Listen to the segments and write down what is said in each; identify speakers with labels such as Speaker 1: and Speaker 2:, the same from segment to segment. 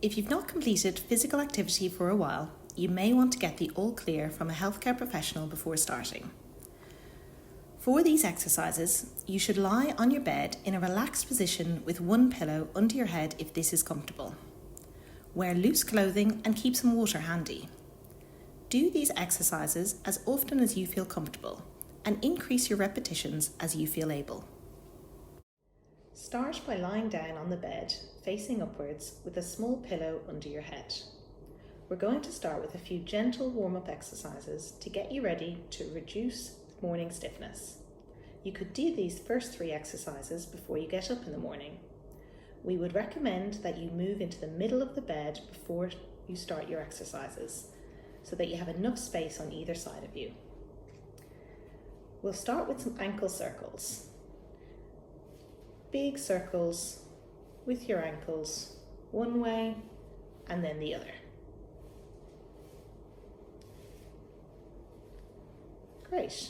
Speaker 1: If you've not completed physical activity for a while, you may want to get the all clear from a healthcare professional before starting. For these exercises, you should lie on your bed in a relaxed position with one pillow under your head if this is comfortable. Wear loose clothing and keep some water handy. Do these exercises as often as you feel comfortable and increase your repetitions as you feel able. Start by lying down on the bed, facing upwards with a small pillow under your head. We're going to start with a few gentle warm-up exercises to get you ready to reduce morning stiffness. You could do these first 3 exercises before you get up in the morning. We would recommend that you move into the middle of the bed before you start your exercises, so that you have enough space on either side of you. We'll start with some ankle circles. Big circles with your ankles, one way and then the other. Great.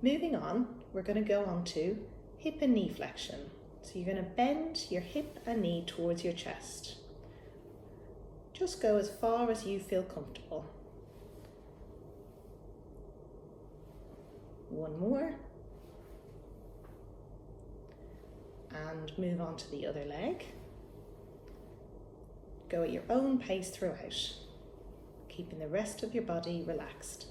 Speaker 1: Moving on, we're going to go on to hip and knee flexion. So you're going to bend your hip and knee towards your chest. Just go as far as you feel comfortable. One more. And move on to the other leg. Go at your own pace throughout, keeping the rest of your body relaxed.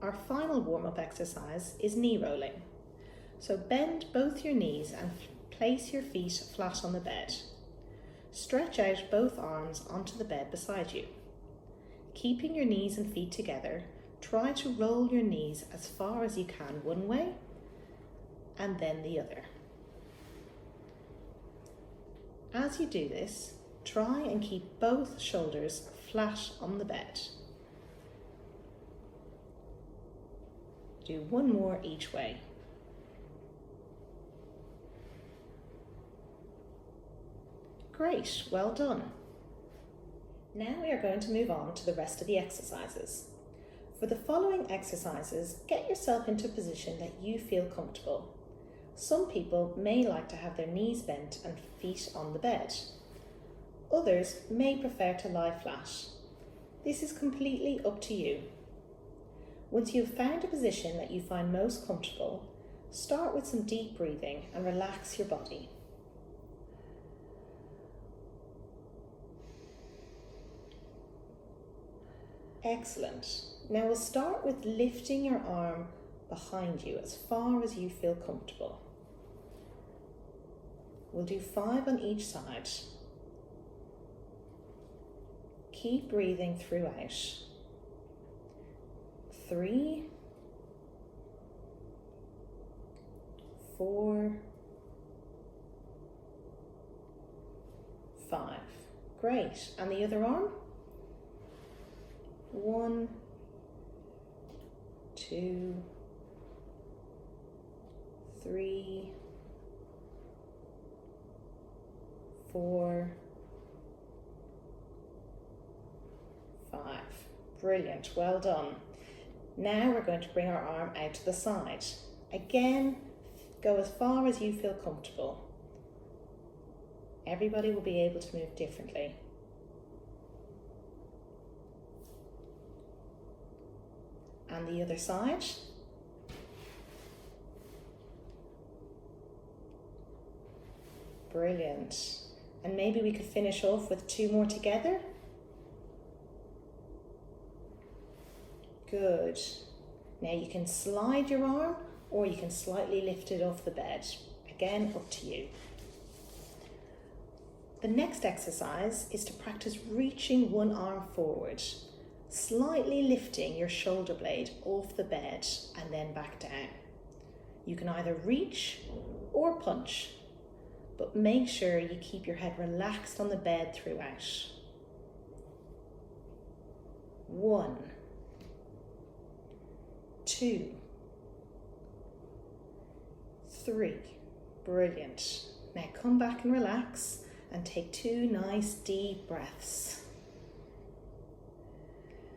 Speaker 1: Our final warm-up exercise is knee rolling. So bend both your knees and place your feet flat on the bed. Stretch out both arms onto the bed beside you. Keeping your knees and feet together, try to roll your knees as far as you can one way and then the other. As you do this, try and keep both shoulders flat on the bed. Do one more each way. Great, well done. Now we are going to move on to the rest of the exercises. For the following exercises, get yourself into a position that you feel comfortable. Some people may like to have their knees bent and feet on the bed. Others may prefer to lie flat. This is completely up to you. Once you've found a position that you find most comfortable, start with some deep breathing and relax your body. Excellent. Now we'll start with lifting your arm behind you as far as you feel comfortable. We'll do 5 on each side. Keep breathing throughout. 3, 4, 5. Great. And the other arm? 1, 2, 3, 4, 5. Brilliant, well done. Now we're going to bring our arm out to the side. Again, go as far as you feel comfortable. Everybody will be able to move differently. And the other side. Brilliant. And maybe we could finish off with 2 more together. Good. Now you can slide your arm or you can slightly lift it off the bed. Again, up to you. The next exercise is to practice reaching one arm forward, slightly lifting your shoulder blade off the bed and then back down. You can either reach or punch, but make sure you keep your head relaxed on the bed throughout. 1, 2, 3. Brilliant. Now come back and relax and take 2 nice deep breaths.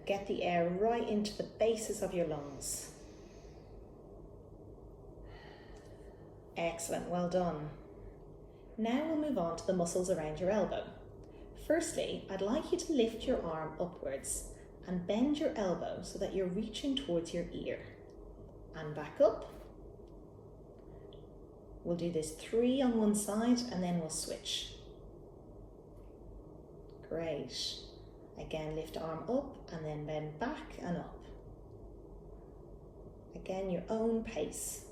Speaker 1: Get the air right into the bases of your lungs. Excellent, well done. Now we'll move on to the muscles around your elbow. Firstly, I'd like you to lift your arm upwards and bend your elbow so that you're reaching towards your ear. And back up. We'll do this 3 on one side and then we'll switch. Great. Again, lift arm up and then bend back and up. Again, your own pace.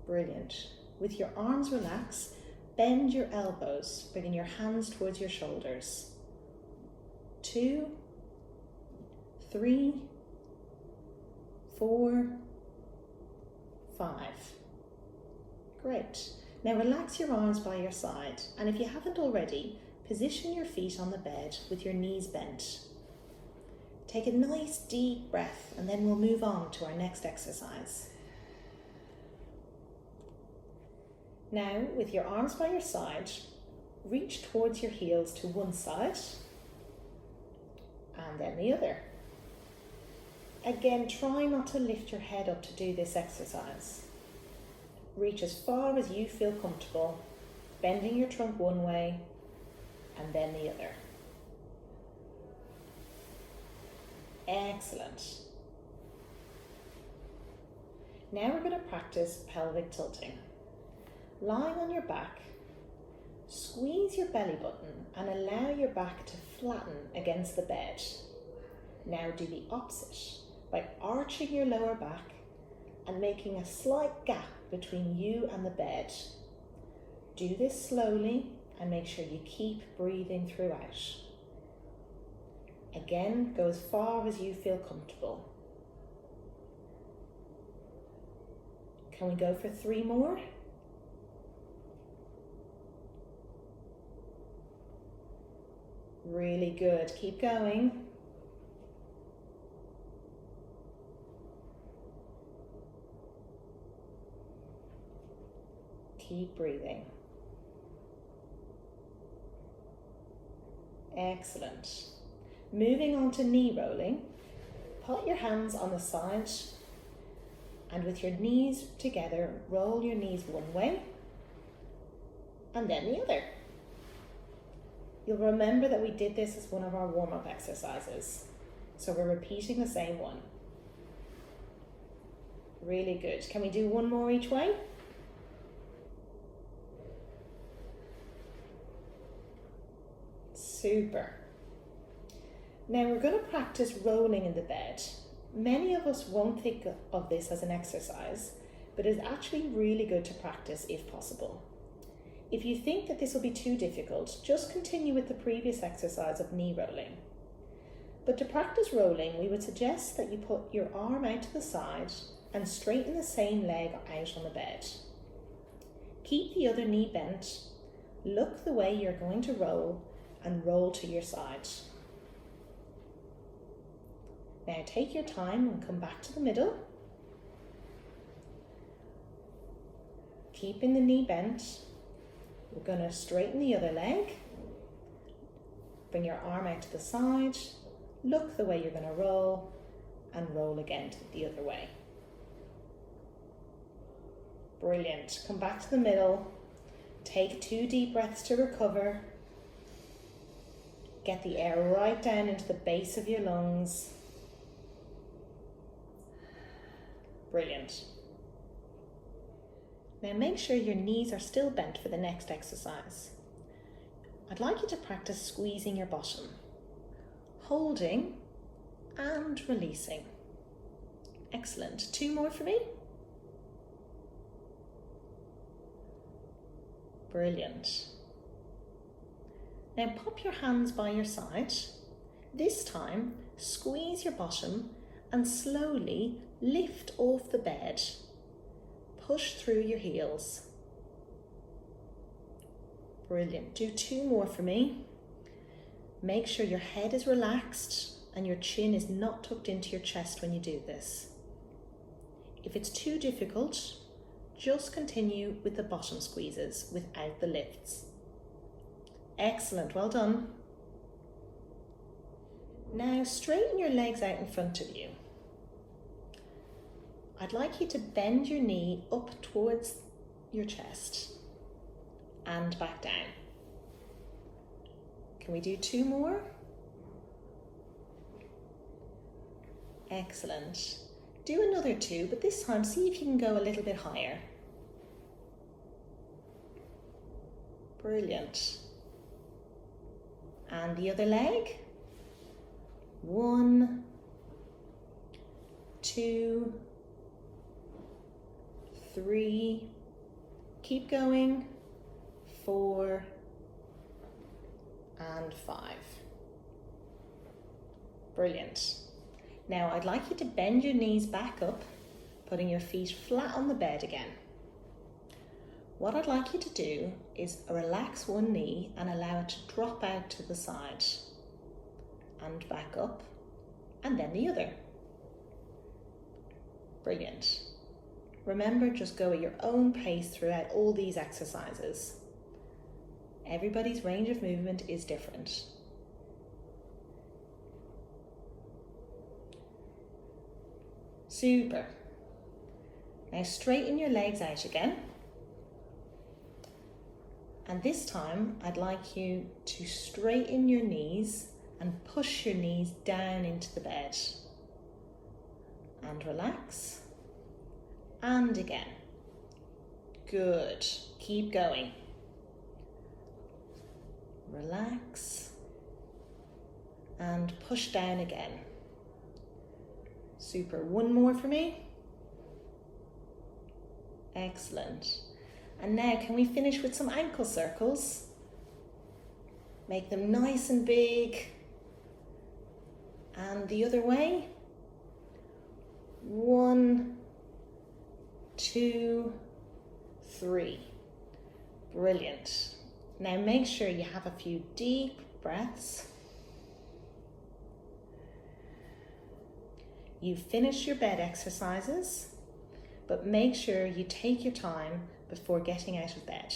Speaker 1: Brilliant. With your arms relaxed, bend your elbows, bringing your hands towards your shoulders. 2, 3, 4, 5. Great. Now relax your arms by your side, and if you haven't already, position your feet on the bed with your knees bent. Take a nice deep breath and then we'll move on to our next exercise. Now, with your arms by your side, reach towards your heels to one side and then the other. Again, try not to lift your head up to do this exercise. Reach as far as you feel comfortable, bending your trunk one way and then the other. Excellent. Now we're going to practice pelvic tilting. Lying on your back, squeeze your belly button and allow your back to flatten against the bed. Now do the opposite by arching your lower back and making a slight gap between you and the bed. Do this slowly and make sure you keep breathing throughout. Again, go as far as you feel comfortable. Can we go for 3 more? Really good. Keep going. Keep breathing. Excellent. Moving on to knee rolling. Put your hands on the side and with your knees together, roll your knees one way and then the other. You'll remember that we did this as one of our warm-up exercises, so we're repeating the same one. Really good. Can we do 1 more each way? Super. Now we're going to practice rolling in the bed. Many of us won't think of this as an exercise, but it's actually really good to practice if possible. If you think that this will be too difficult, just continue with the previous exercise of knee rolling. But to practice rolling, we would suggest that you put your arm out to the side and straighten the same leg out on the bed. Keep the other knee bent, look the way you're going to roll and roll to your side. Now take your time and come back to the middle. Keeping the knee bent, we're going to straighten the other leg. Bring your arm out to the side, look the way you're going to roll and roll again to the other way. Brilliant. Come back to the middle. Take 2 deep breaths to recover. Get the air right down into the base of your lungs. Brilliant. Now make sure your knees are still bent for the next exercise. I'd like you to practice squeezing your bottom, holding and releasing. Excellent. 2 more for me. Brilliant. Now pop your hands by your side. This time, squeeze your bottom and slowly lift off the bed. Push through your heels. Brilliant. Do 2 more for me. Make sure your head is relaxed and your chin is not tucked into your chest when you do this. If it's too difficult, just continue with the bottom squeezes without the lifts. Excellent, well done. Now straighten your legs out in front of you. I'd like you to bend your knee up towards your chest and back down. Can we do 2 more? Excellent. Do another 2, but this time see if you can go a little bit higher. Brilliant. And the other leg. 1, 2, 3. Keep going. 4 and 5. Brilliant. Now I'd like you to bend your knees back up, putting your feet flat on the bed again. What I'd like you to do is relax one knee and allow it to drop out to the side and back up, and then the other. Brilliant. Remember, just go at your own pace throughout all these exercises. Everybody's range of movement is different. Super. Now straighten your legs out again. And this time I'd like you to straighten your knees and push your knees down into the bed. And relax. And again. Good. Keep going. Relax. And push down again. Super. One more for me. Excellent. And now can we finish with some ankle circles? Make them nice and big. And the other way. 1, 2, 3. Brilliant. Now make sure you have a few deep breaths. You finish your bed exercises, but make sure you take your time before getting out of bed.